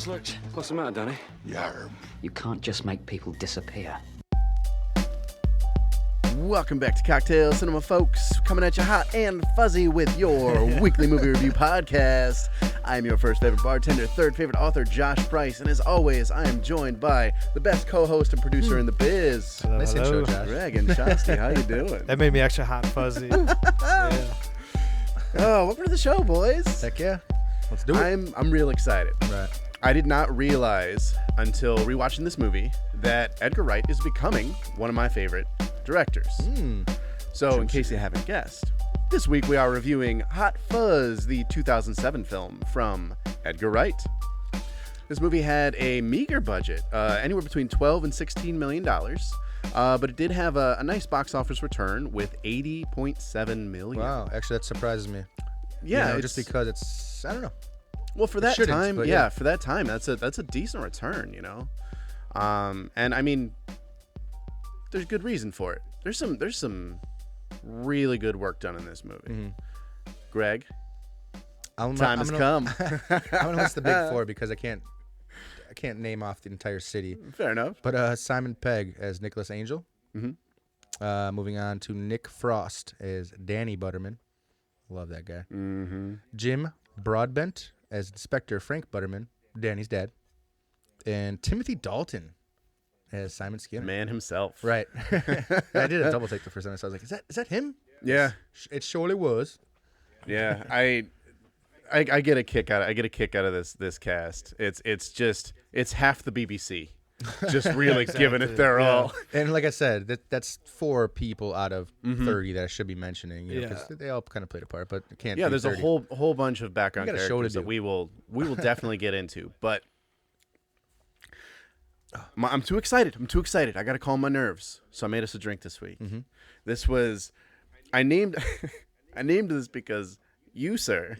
Look, what's the matter, Danny? Yarb. You can't just make people disappear. Welcome back to Cocktail Cinema, folks. Coming at you hot and fuzzy with your weekly movie review podcast. I'm your first favorite bartender, third favorite author, Josh Price. And as always, I am joined by the best co-host and producer in the biz. Hello, Nice hello. intro, Josh. Greg and Shasti, how you doing? That made me extra hot and fuzzy. Yeah. Oh, welcome to the show, boys. Heck yeah. Let's do it. I'm real excited. Right. I did not realize until rewatching this movie that Edgar Wright is becoming one of my favorite directors. So, in case you haven't guessed, this week we are reviewing Hot Fuzz, the 2007 film from Edgar Wright. This movie had a meager budget, anywhere between $12 and $16 million, but it did have a nice box office return with $80.7 million. Wow. Actually, that surprises me. Yeah, You know, just because it's, I don't know. well, for that shouldn't, time, but yeah, yeah. for that time, that's a decent return, you know. And I mean, there's good reason for it. There's some really good work done in this movie. Greg, time has come. I'm gonna list the big four because I can't name off the entire city. Fair enough. But Simon Pegg as Nicholas Angel. Moving on to Nick Frost as Danny Butterman. Love that guy. Jim Broadbent as Inspector Frank Butterman, Danny's dad, and Timothy Dalton as Simon Skinner. Man himself. Right. I did a double take the first time. So I was like, is that him? Yeah. It surely was. Yeah. I get a kick out. I get a kick out of this cast. It's half the BBC. Just really giving it their all. And like I said, that's 4 people out of 30 that I should be mentioning. You know, 'cause they all kind of played a part, but it can't. Yeah, be there's 30. a whole bunch of background We got a show to characters that do. we will definitely get into. But I'm too excited. I got to calm my nerves. So I made us a drink this week. This was I named this because you, sir,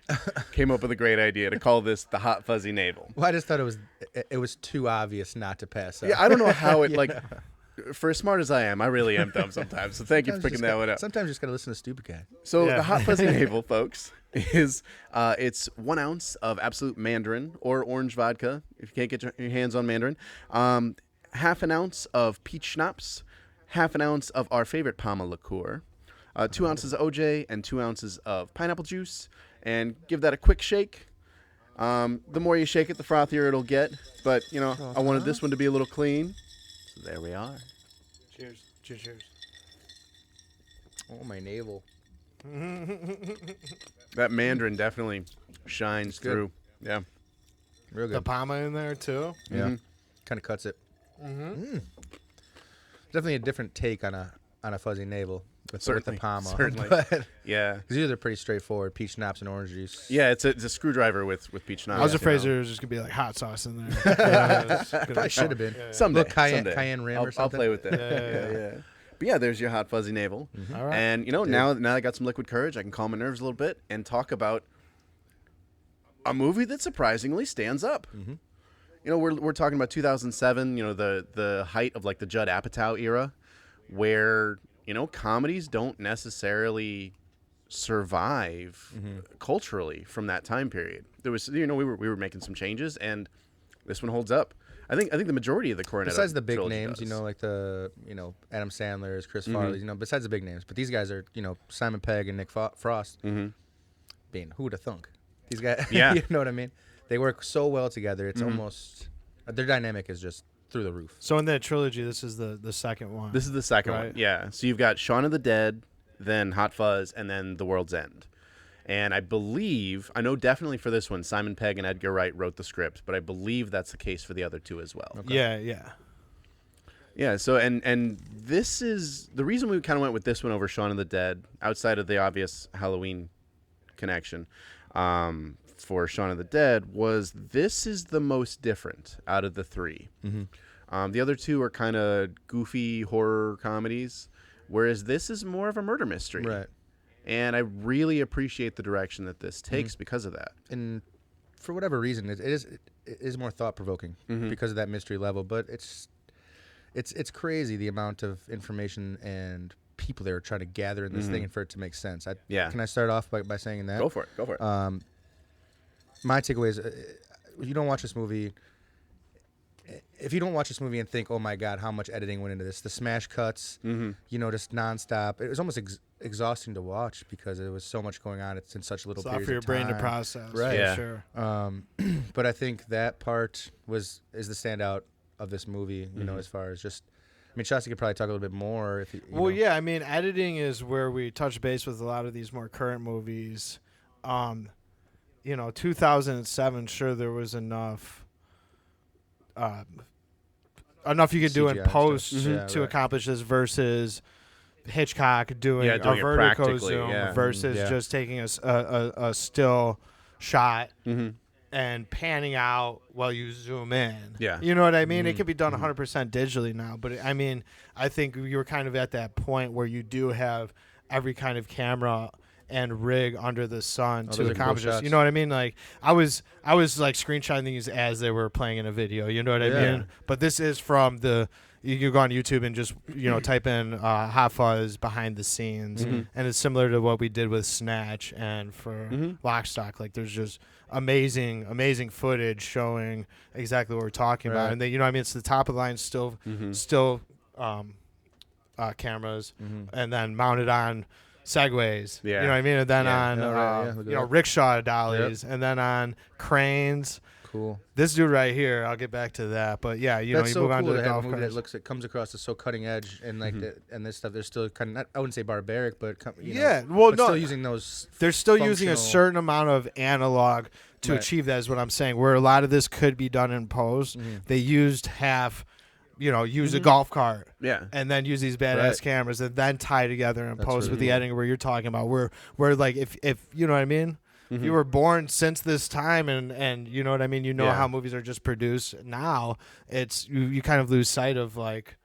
came up with a great idea to call this the Hot Fuzzy Navel. Well, I just thought it was too obvious not to pass up. Yeah, I don't know how it like. For as smart as I am, I really am dumb sometimes. So thank you for picking that one up. Sometimes you just gotta listen to stupid guy. So the Hot Fuzzy Navel, folks, is it's 1 ounce of absolute Mandarin or orange vodka if you can't get your hands on Mandarin. Half an ounce of peach schnapps, half an ounce of our favorite Palma liqueur, 2 ounces of OJ, and 2 ounces of pineapple juice, and give that a quick shake. The more you shake it, the frothier it'll get. But you know, I wanted this one to be a little clean. So there we are. Cheers. Cheers, cheers. Oh, my navel. That Mandarin definitely shines good. through. Yeah. Real The good. Palma in there, too. Yeah. Kind of cuts it. Definitely a different take on a fuzzy navel with the Palma. Certainly. But Yeah. because these are pretty straightforward: peach schnapps and orange juice. Yeah, it's a screwdriver with peach schnapps. I was you afraid know. there was just going to be like hot sauce in there. Probably should have been. Someday. Little someday. cayenne rim or I'll something. play with that. Yeah. But yeah, there's your Hot Fuzzy Navel. All right. And you know, now I got some liquid courage, I can calm my nerves a little bit and talk about a movie that surprisingly stands up. You know, we're talking about 2007. You know, the height of like the Judd Apatow era, where you know comedies don't necessarily survive culturally from that time period. There was, you know, we were making some changes, and this one holds up. I think the majority of the Cornetto Besides the big trilogy names, does. you know, like Adam Sandler's, Chris Farley's, you know, besides the big names, but these guys are, you know, Simon Pegg and Nick Frost. Being who would have thunk? These guys, Yeah. you know what I mean? They work so well together. It's almost their dynamic is just through the roof. So in that trilogy, this is the second one. This is the second one, Right. yeah. So you've got Shaun of the Dead, then Hot Fuzz, and then The World's End. And I know definitely for this one, Simon Pegg and Edgar Wright wrote the script, but I believe that's the case for the other two as well. Okay. Yeah. Yeah, so and this is the reason we kind of went with this one over Shaun of the Dead, outside of the obvious Halloween connection. For Shaun of the Dead was this is the most different out of the 3. The other 2 are kind of goofy horror comedies, whereas this is more of a murder mystery. Right. And I really appreciate the direction that this takes because of that. And for whatever reason, it is more thought provoking because of that mystery level. But it's crazy the amount of information and people they were trying to gather in this thing and for it to make sense. Can I start off by saying that? Go for it. My takeaway is, you don't watch this movie, if you don't watch this movie and think, oh my God, how much editing went into this, the smash cuts, just nonstop. It was almost exhausting to watch because there was so much going on. It's in such little It's a lot periods for your of brain to time. process. Right. For Yeah. sure. But I think that part is the standout of this movie. You know, as far as just. I mean, Shasta could probably talk a little bit more. If you Well, know. yeah, I mean, editing is where we touch base with a lot of these more current movies. 2007, sure, there was enough you could do in CGI stuff. post Yeah, to right. accomplish this versus Hitchcock doing a doing it vertical practically, zoom yeah. versus Yeah. just taking a still shot Mm-hmm. and panning out while you zoom in. Yeah. You know what I mean? It can be done 100% digitally now, but I mean, I think you're kind of at that point where you do have every kind of camera and rig under the sun Oh, to those are cool accomplish this. shots. You know what I mean? Like I was like screenshotting these as they were playing in a video. You know what I Yeah. mean? But this is from the. You can go on YouTube and just type in Hot Fuzz behind the scenes, and it's similar to what we did with Snatch and for Lock Stock. Like there's just amazing footage showing exactly what we're talking about, Right. and they, you know what I mean, it's the top of the line still cameras, and then mounted on segways. Yeah. You know what I mean, and then Yeah. on Yeah, right, yeah, look at that. rickshaw dollies, and then on cranes. Cool. This dude right here, I'll get back to that, but yeah, you That's you so move cool on to to the have a golf movie carts. that comes across as so cutting edge and like and this stuff. They're still kind of I wouldn't say barbaric, but Yeah, well, but no, still using those. they're still using a functional- certain amount of analog to Right. achieve that is what I'm saying, where a lot of this could be done in post. They used use a golf cart Yeah. and then use these badass Right. cameras and then tie together in That's post really with the cool. editing where you're talking about where like if you know what I mean. If you were born since this time and you know what I mean, Yeah. how movies are just produced now, it's you kind of lose sight of like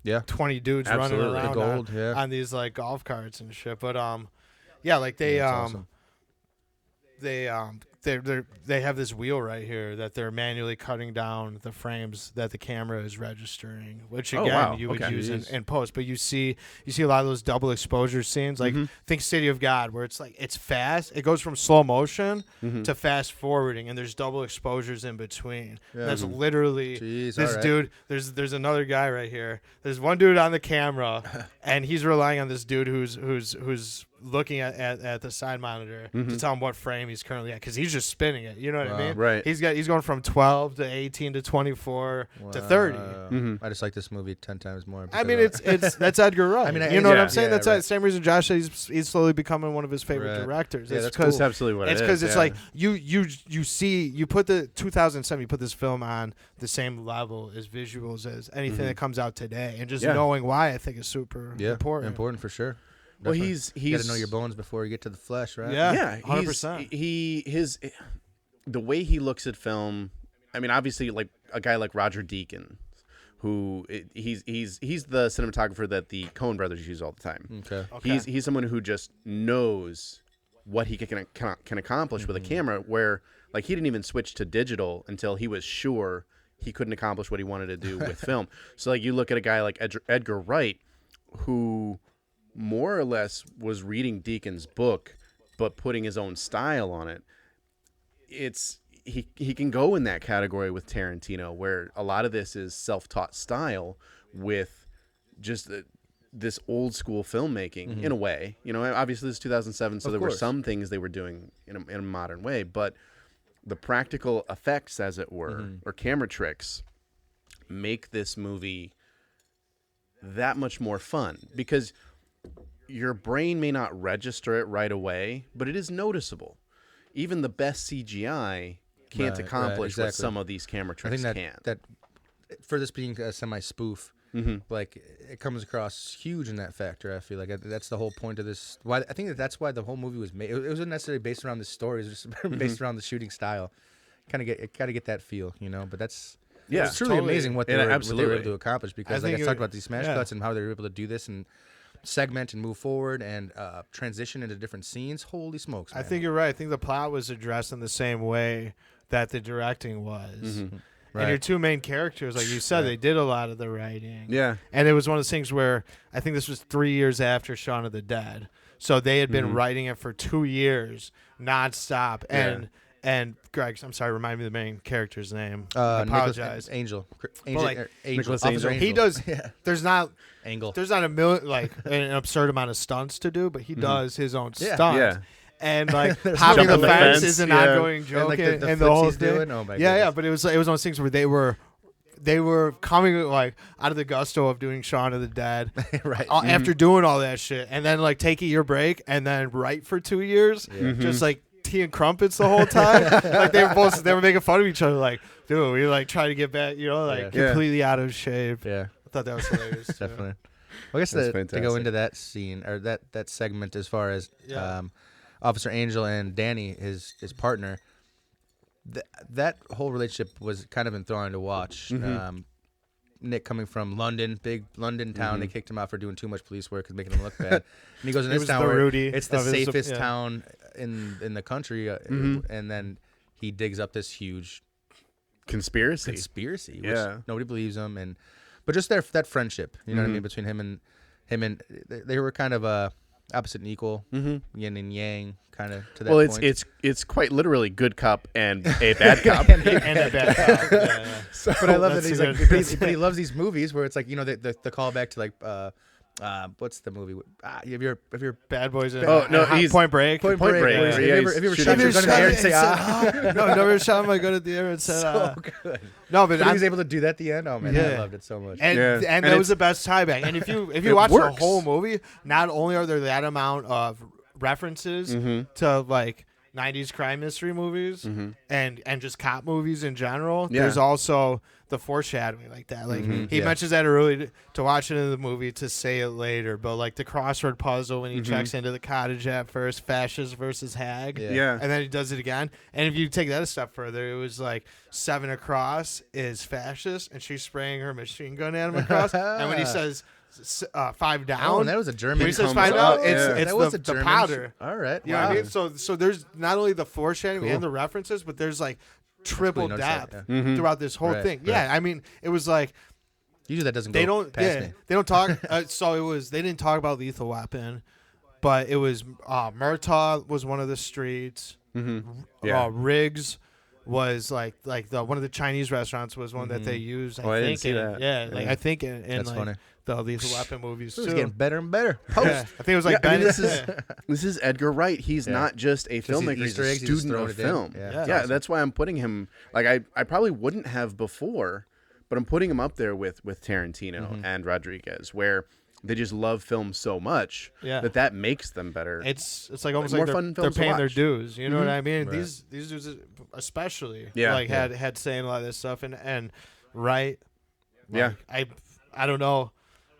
Yeah. 20 dudes Absolutely. running The around gold, yeah. on these like golf carts and shit. But yeah, like they Yeah, that's awesome. they have this wheel right here that they're manually cutting down the frames that the camera is registering, which Oh, again wow. you would Okay. use Jeez. in post. But you see a lot of those double exposure scenes, like Mm-hmm. think City of God, where it's like it's fast, it goes from slow motion Mm-hmm. to fast forwarding, and there's double exposures in between. Yeah. And that's literally Jeez, this alright. dude. There's another guy right here. There's one dude on the camera, and he's relying on this dude who's looking at the side monitor to tell him what frame he's currently at, because he's just spinning it. You know what I Wow. mean? Right. He's going from 12 to 18 to 24 to 30. Wow. I just like this movie 10 times more. I because mean, of that. it's that's Edgar Wright. I mean, you know what yeah, I'm saying? yeah, That's right. the same reason Josh said he's slowly becoming one of his favorite Right. directors. Yeah, It's that's 'cause- cool. That's absolutely what it's it is. because it's yeah. like you see you put the 2007 you put this film on the same level as visuals as anything that comes out today, and just Yeah. knowing why I think is super yeah, important. for sure. Well, Definitely. he's You got to know your bones before you get to the flesh, right? Yeah. yeah, 100%. The way he looks at film. I mean, obviously, like a guy like Roger Deakins, who he's the cinematographer that the Coen brothers use all the time. Okay. He's someone who just knows what he can accomplish with a camera. Where like he didn't even switch to digital until he was sure he couldn't accomplish what he wanted to do with film. So like you look at a guy like Edgar Wright, who more or less was reading Deacon's book, but putting his own style on it. He can go in that category with Tarantino, where a lot of this is self-taught style with just this old school filmmaking in a way. You know, obviously this is 2007, so Of there were course. some things they were doing in a modern way, but the practical effects, as it were, or camera tricks, make this movie that much more fun, because your brain may not register it right away, but it is noticeable. Even the best CGI can't Right, accomplish what exactly. some of these camera I tricks think can. that for this being a semi-spoof, like it comes across huge in that factor. I feel like that's the whole point of this. Why I think that's why the whole movie was made. It wasn't necessarily based around the story; it was just based around the shooting style. Kind of get that feel, you know. But that's Yeah, it's truly totally. amazing what they Yeah, were absolutely. able to accomplish. Because I like I think talked it- about these smash yeah. cuts and how they were able to do this and segment and move forward and transition into different scenes. Holy smokes! I Man. think you're right. I think the plot was addressed in the same way that the directing was. Right. And your two main characters, like you said, they did a lot of the writing. Yeah. And it was one of those things where I think this was 3 years after Shaun of the Dead. So they had been writing it for 2 years nonstop. And Greg, I'm sorry, remind me of the main character's name. I apologize. Angel. like, Angel. Nicholas Angel. He does. Yeah. There's not Angle. There's not an absurd amount of stunts to do, but he does his own Yeah. stunts. Yeah. And like There's hopping jump the on the fence fence, is an yeah. ongoing joke, like and the the whole foots he's thing. doing. Oh my Yeah, goodness. but it was one of those things where they were coming like out of the gusto of doing Shaun of the Dead, Right. after doing all that shit, and then like take a year break, and then write for 2 years, just like tea and crumpets the whole time. Like they were making fun of each other, like, dude, we like try to get back, like Yeah. completely out of shape. Yeah. I thought that was hilarious. too. Definitely. Well, I guess That's to go fantastic. into that scene or that segment as far as Yeah. Officer Angel and Danny, his partner, that whole relationship was kind of enthralling to watch. Nick coming from London, big London town, they kicked him out for doing too much police work and making him look bad. And he goes in He this was town the where Rudy it's the of his- safest yeah. town in the country, and then he digs up this huge Conspiracy. conspiracy, which Yeah. nobody believes him, but just that friendship, you know what I mean, between him and they were kind of opposite and equal, yin and yang, kind of to that Well, point. it's quite literally good cop and a bad cop. and a bad cop. Yeah. But I love that That's he's good. like, but he loves these movies where it's like, you know, the callback to like, what's the movie? If you're Bad Boys. And, Oh, no, and he's- Point Break. Point Break, Break, where yeah. if you ever Shoot shot your him. gun in the air and say No, never shot my gun at the air and said, so good. no, but But he was able to do that at the end. Oh man, I Yeah. loved it so much. and Yeah. and And that was it's- the best tie back. And if you It watch works. the whole movie, not only are there that amount of references to like 90s crime mystery movies and just cop movies in general, Yeah. there's also the foreshadowing like that. Like he Yeah. mentions that early to watch it in the movie to say it later, but like the crossword puzzle when he checks into the cottage at first, fascist versus hag. Yeah. Yeah. And then he does it again. And if you take that a step further, it was like 7 across is fascist, and she's spraying her machine gun at him across. And when he says 5 down, Oh, and that was a German. when he says comes 5 up, down, yeah. it's That was the a German powder. All right. You know what I mean? So there's not only the foreshadowing Cool. and the references, but there's like triple noticed that, depth yeah. throughout this whole Right, thing. right. Yeah, I mean, it was like Usually that doesn't they go don't past me. they don't talk so it was they didn't talk about Lethal Weapon, but it was Murtaugh was one of the streets. Yeah. Riggs was like the one of the Chinese restaurants was one that they used. Oh, I didn't see in, that. Yeah, like Yeah. I think in That's like funny. the Lethal Weapon movies It was too. getting better and better. Yeah, Post. I think it was like Yeah, I mean, Ben. this is Edgar Wright. He's Yeah. not just a these filmmaker. He's Easter a eggs, he just student throwing of it in. film. Yeah, Yeah. that's Yeah, awesome. that's why I'm putting him. Like I probably wouldn't have before, but I'm putting him up there with Tarantino and Rodriguez, where they just love film so much Yeah. that makes them better. It's like almost More like fun they're films to paying their watch. dues. You know what I mean? Right. These dudes especially Yeah. like had saying a lot of this stuff and right. Yeah. Like, I don't know.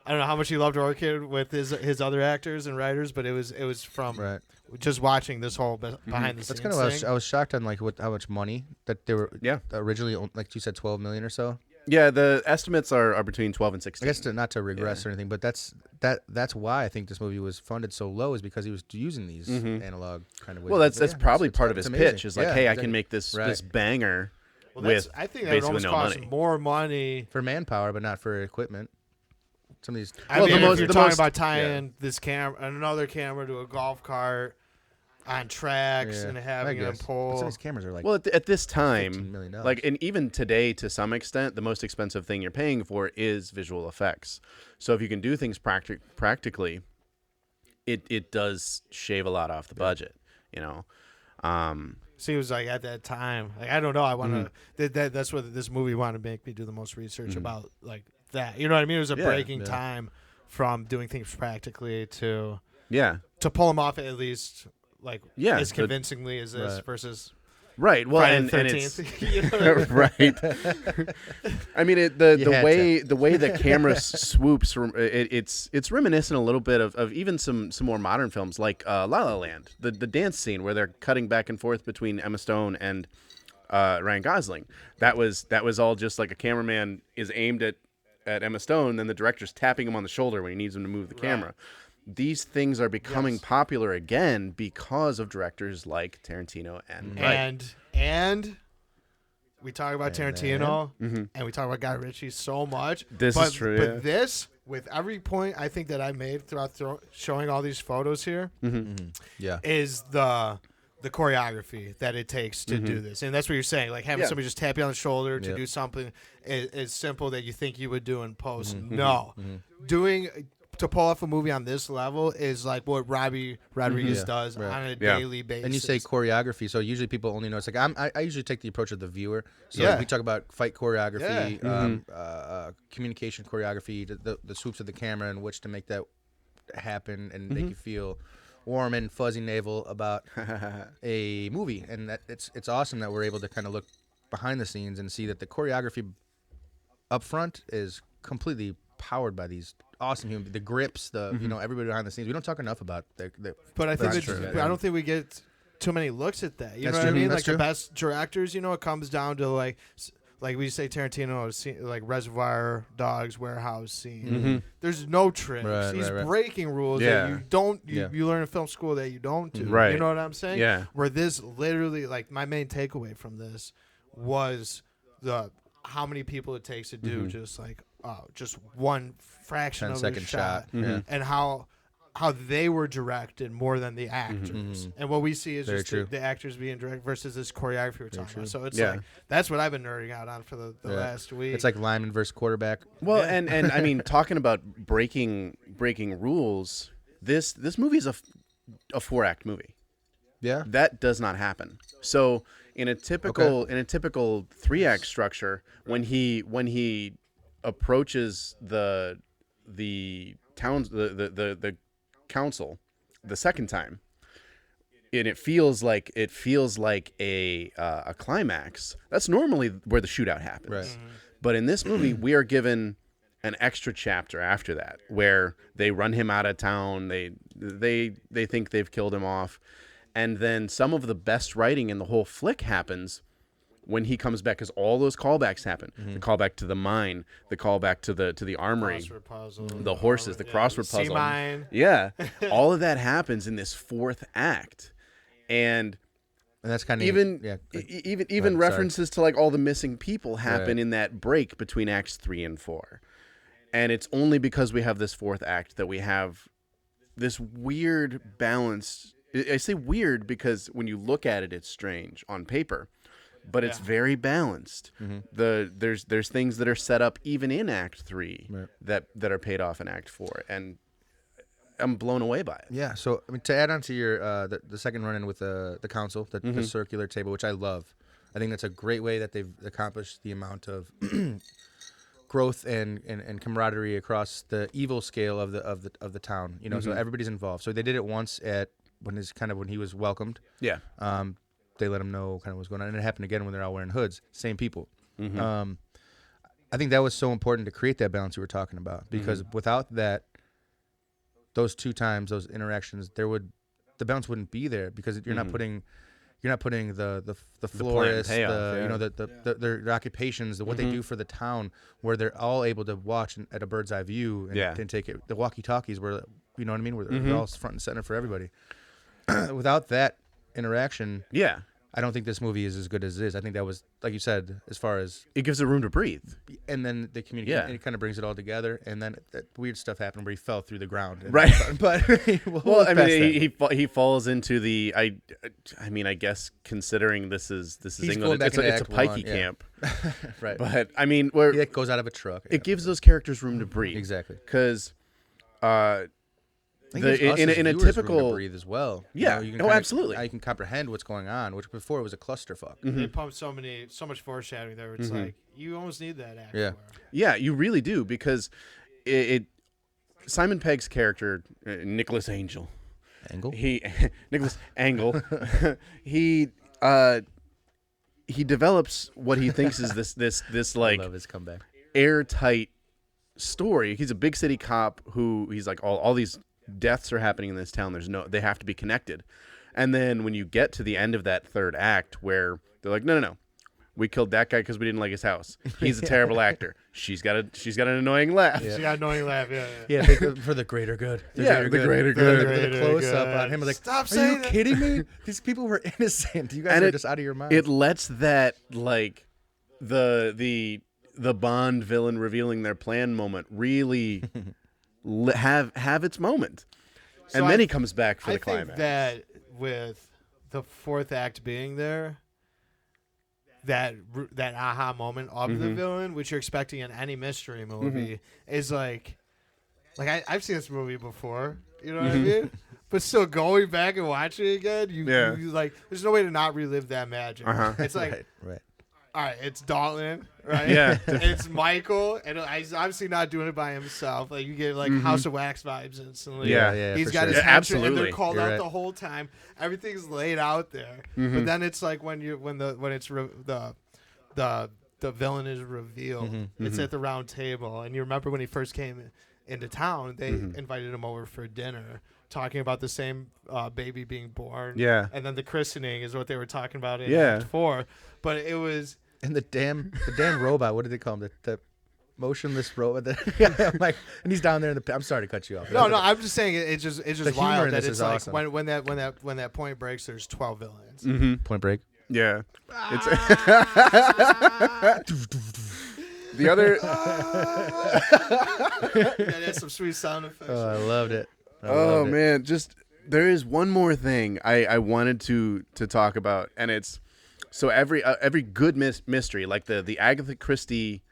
I don't know how much he loved working with his other actors and writers, but it was from Right. just watching this whole behind the That's scenes kind of thing. I was shocked on like how much money that they were Yeah. originally, like you said, 12 million or so. Yeah, the estimates are between 12 and 16. I guess not to regress or anything, but that's why I think this movie was funded so low, is because he was using these analog kind of ways. Well, that's Yeah, probably it's part of his amazing. pitch. Is like, Yeah, hey, I exactly. can make this Right. this banger Well, with I think that would basically almost no cost money. more money. for manpower, but not for equipment. Some of these. I Well, mean, the if most- you're the talking most- about tying this camera, another camera to a golf cart on tracks and having them Some of pull. these cameras are like. Well, at this $15 time, million. like, and even today, to some extent, the most expensive thing you're paying for is visual effects. So if you can do things practically, it does shave a lot off the budget. You know, So he was like at that time, like I don't know, I want to. That's what this movie wanted to make me do the most research about, like that. You know what I mean? It was a Yeah, breaking yeah. time from doing things practically to yeah, pull them off at least like Yeah, as the- convincingly as this Right. versus right. Well, Friday and the it's 13th. You know what I mean? right. I mean, the You had the way the camera swoops, it's reminiscent a little bit of even some more modern films like La La Land, the dance scene where they're cutting back and forth between Emma Stone and Ryan Gosling. That was all just like a cameraman is aimed at Emma Stone, then the director's tapping him on the shoulder when he needs him to move the camera. These things are becoming popular again because of directors like Tarantino and Wright. And we talk about Tarantino and we talk about Guy Ritchie so much. This is true, But yeah. this, with every point I think that I made throughout showing all these photos here, Yeah. is the the choreography that it takes to do this. And that's what you're saying. Like having somebody just tap you on the shoulder to do something is simple that you think you would do in post. No. To pull off a movie on this level is like what Robbie Rodriguez does on a daily basis. And you say choreography, so usually people only know it's like I usually take the approach of the viewer. So we talk about fight choreography, communication choreography, the swoops of the camera in which to make that happen and make you feel warm and fuzzy navel about a movie. And that it's awesome that we're able to kind of look behind the scenes and see that the choreography up front is completely powered by these awesome human, the grips, everybody behind the scenes. We don't talk enough about but I think I don't think we get too many looks at that. You know what I mean? Like the best directors, it comes down to like we say Tarantino, like Reservoir Dogs warehouse scene. There's no tricks. He's breaking rules that you don't you learn in film school that you don't do. Right. You know what I'm saying? Yeah. Where this literally, like, my main takeaway from this was how many people it takes to do just one fraction of a shot, and how they were directed more than the actors. And what we see is just the actors being directed versus this choreography we're talking about. So it's like that's what I've been nerding out on for the last week. It's like lineman versus quarterback. Well, and I mean, talking about breaking rules, this movie is a 4-act movie. Yeah, that does not happen. So in a typical 3-act structure, when he approaches the council the second time, and it feels like a climax. That's normally where the shootout happens. Right. But in this movie, we are given an extra chapter after that where they run him out of town. They think they've killed him off, and then some of the best writing in the whole flick happens when he comes back, because all those callbacks happen. The callback to the mine, the callback to the armory, the horses, the crossword puzzle. Mine. Yeah. All of that happens in this 4th act. And that's kind of even references to like all the missing people happen in that break between acts 3 and 4. And it's only because we have this 4th act that we have this weird balance. I say weird because when you look at it, it's strange on paper. But it's very balanced. There's things that are set up even in Act 3 that are paid off in Act 4, and I'm blown away by it. Yeah. So I mean, to add on to your the second run-in with the council, the circular table, which I love. I think that's a great way that they've accomplished the amount of growth and camaraderie across the evil scale of the town. So everybody's involved. So they did it once when he was welcomed. Yeah. They let him know kind of what's going on, and it happened again when they're all wearing hoods. Same people. I think that was so important to create that balance you were talking about, because without that, those 2 times, those interactions, the balance wouldn't be there, because you're not putting the florists, their occupations, what they do for the town, where they're all able to watch at a bird's eye view and take it. The walkie-talkies where where they're all front and center for everybody. Without that interaction, I don't think this movie is as good as it is. I think that was, like you said, as far as it gives it room to breathe, and then the communication, it kind of brings it all together, and then that weird stuff happened where he fell through the ground, right? But well, I mean, he falls into the I mean, I guess considering this is England, it's a pikey camp, right? But I mean, where it goes out of a truck, it gives those characters room to breathe, exactly, because in a typical breathe as well. Absolutely. You can comprehend what's going on, which before it was a clusterfuck. They pumped so much foreshadowing there. It's like you almost need that act. Yeah, you really do, because Simon Pegg's character, Nicholas Angel, Nicholas Angle, he develops what he thinks is this like I love his comeback, airtight story. He's a big city cop who he's like all these deaths are happening in this town. They have to be connected. And then when you get to the end of that 3rd act, where they're like, no, we killed that guy because we didn't like his house. He's a terrible actor. She's got an annoying laugh. She got an annoying laugh. For the greater good. The greater good. The close up on him, like, stop saying. Are you kidding me? These people were innocent. You guys are just out of your mind. It lets that like the Bond villain revealing their plan moment really have its moment, and then he comes back for the climax. I think that with the fourth act being there, that aha moment of the villain, which you're expecting in any mystery movie, is like I've seen this movie before, you know what I mean? But still going back and watching it again, you like, there's no way to not relive that magic. It's like, right. All right, it's Dalton, right? Yeah. It's Michael, and he's obviously not doing it by himself. Like, you get like House of Wax vibes instantly. Yeah, He's for got sure. his Yeah, henchmen, and absolutely. they're called You're out right. the whole time. Everything's laid out there. But then it's like when the villain is revealed. It's at the round table, and you remember when he first came into town, they invited him over for dinner, talking about the same baby being born. Yeah. And then the christening is what they were talking about in Yeah. Act 4. But it was. And the damn robot. What did they call him? The motionless robot. I'm like, and he's down there in the. I'm sorry to cut you off. No, I'm just saying it's just humor wild in that this it's is like awesome. when that point breaks, there's 12 villains. Point Break. Yeah. It's the other. Yeah, that's some sweet sound effects. Oh, I loved it. Oh man, just there is one more thing I wanted to talk about, and it's so every good mystery, like the Agatha Christie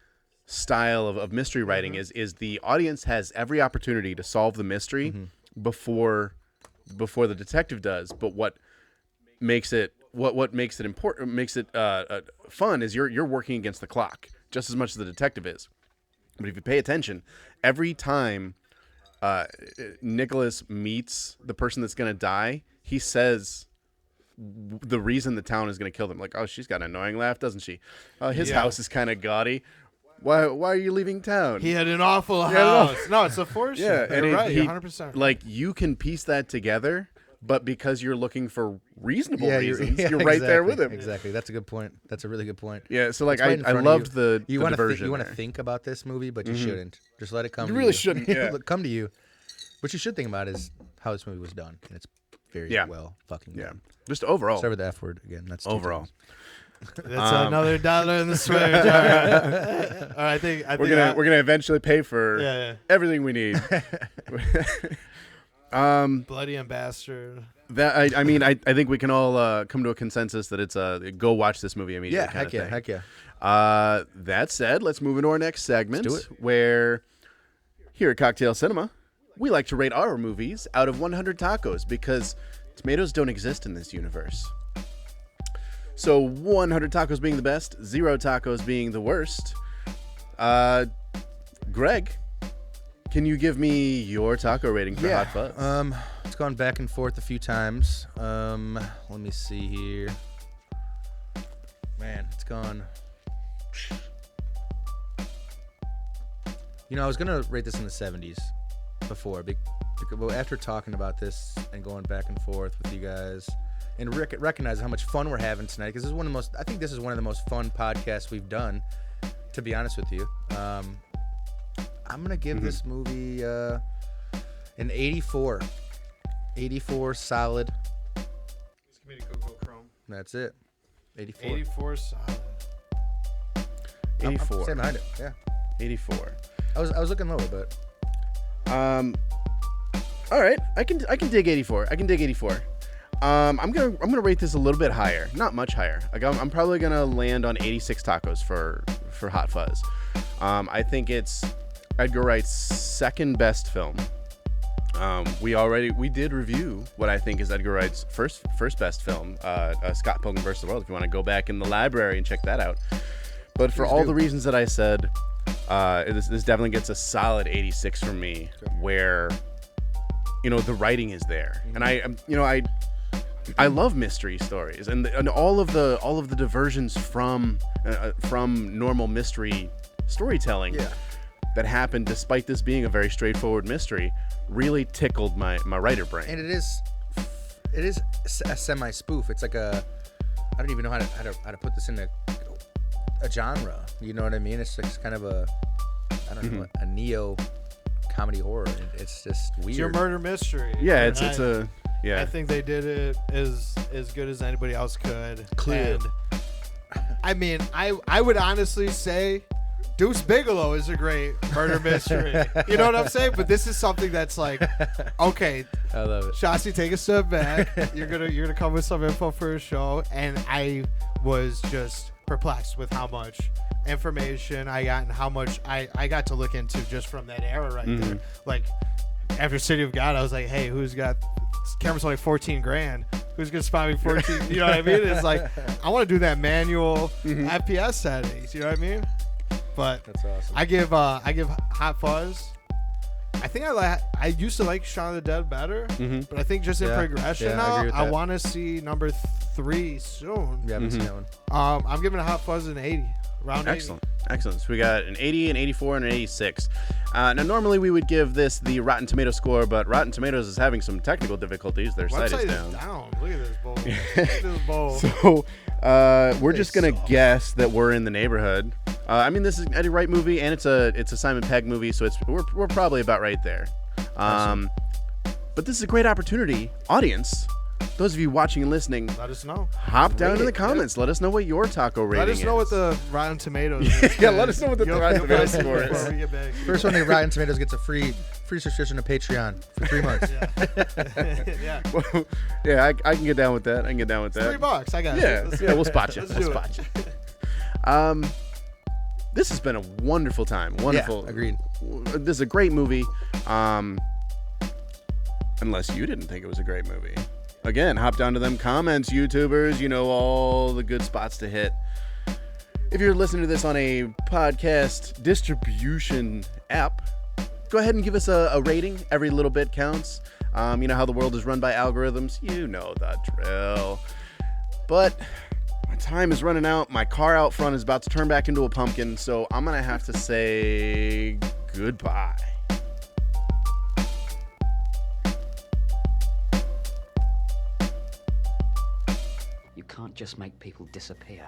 style of mystery writing, is the audience has every opportunity to solve the mystery before the detective does. But what makes it important, makes it fun, is you're working against the clock just as much as the detective is. But if you pay attention, every time Nicholas meets the person that's going to die, he says the reason the town is going to kill them. Like, oh, she's got an annoying laugh, doesn't she? His house is kind of gaudy. Why are you leaving town? He had an awful house. No, it's a force. Yeah, and you're right. he 100%. like, you can piece that together, but because you're looking for reasonable reasons, you're right exactly, there with him. Exactly. That's a good point. That's a really good point. Yeah, so like It's right in I front of loved you. the You want to diversion. you want to there. think about this movie, but you shouldn't. Just let it come. You to really you. shouldn't, yeah. Let it come to you. What you should think about is how this movie was done, and it's very well fucking Yeah, done. just overall. Start with the F word again. That's two Overall. times. That's another dollar in the swear jar. All right, I think We're gonna eventually pay for everything we need. Bloody Ambassador. That I mean I think we can all come to a consensus that it's go watch this movie immediately. Yeah, heck yeah, heck yeah. That said, let's move into our next segment, Let's do where here at Cocktail Cinema, we like to rate our movies out of 100 tacos because tomatoes don't exist in this universe. So 100 tacos being the best, 0 tacos being the worst. Greg, can you give me your taco rating for Hot Fuzz? It's gone back and forth a few times. Let me see here. Man, it's gone. You know, I was gonna rate this in the 70s before, because after talking about this and going back and forth with you guys, and recognize how much fun we're having tonight, because this is one of the most. I think this is one of the most fun podcasts we've done. To be honest with you, I'm gonna give this movie an 84. 84 solid. Just give me the Google Chrome. That's it. 84. 84 solid. 84. I'm staying behind it. Yeah. 84. I was looking lower, but All right, I can dig 84. I can dig 84. I'm gonna rate this a little bit higher, not much higher. Like I'm probably gonna land on 86 tacos for Hot Fuzz. I think it's Edgar Wright's second best film. We did review what I think is Edgar Wright's first best film, Scott Pilgrim vs. the World. If you want to go back in the library and check that out. But for all the reasons that I said, this definitely gets a solid 86 from me, where the writing is there, and I love mystery stories, and all of the diversions from normal mystery storytelling that happened, despite this being a very straightforward mystery, really tickled my writer brain. and it is a semi spoof. It's like I don't even know how to put this in a genre. You know what I mean? It's like kind of a a neo comedy horror. It's just weird. It's your murder mystery. Yeah, And it's a yeah. I think they did it as good as anybody else could. Clear. And, I mean, I would honestly say Deuce Bigelow is a great murder mystery. You know what I'm saying? But this is something that's like, okay, I love it. Shotzi, take a step back. You're gonna come with some info for a show, and I was just perplexed with how much information I got and how much I got to look into just from that era right there. Like after City of God, I was like, hey, who's got camera's only 14 grand? Who's gonna spot me 14? You know what I mean? It's like I want to do that manual FPS settings. You know what I mean? But That's awesome. I give Hot Fuzz. I think I used to like Shaun of the Dead better, but I think just in progression I now, agree with I that. want to see number 3 soon. We haven't seen that one. I'm giving Hot Fuzz an 80. Round 80. Excellent. So we got an 80, an 84, and an 86. Now, normally we would give this the Rotten Tomato score, but Rotten Tomatoes is having some technical difficulties. Their site is down. Look at this bowl. Look at this bowl. So we're just gonna guess that we're in the neighborhood. I mean, this is an Eddie Wright movie, and it's a Simon Pegg movie, so we're probably about right there. But this is a great opportunity, audience. Those of you watching and listening, Let us know. hop down in the comments. Let us know what your taco rating Let is. us know what the Rotten Tomatoes is. Yeah, let us know what the You'll- Rotten you'll Tomatoes find score it is. before we get back. First one to Rotten Tomatoes gets a free subscription to Patreon for 3 months. Yeah. Well, yeah, I can get down with that. $3. I got Yeah, it. yeah, we'll spot you. Let's We'll do spot it. you. This has been a wonderful time. Wonderful. Yeah, agreed. This is a great movie. Unless you didn't think it was a great movie. Again, hop down to them comments, YouTubers. You know all the good spots to hit. If you're listening to this on a podcast distribution app, go ahead and give us a rating. Every little bit counts. You know how the world is run by algorithms. You know the drill. But my time is running out. My car out front is about to turn back into a pumpkin, so I'm going to have to say goodbye. You can't just make people disappear.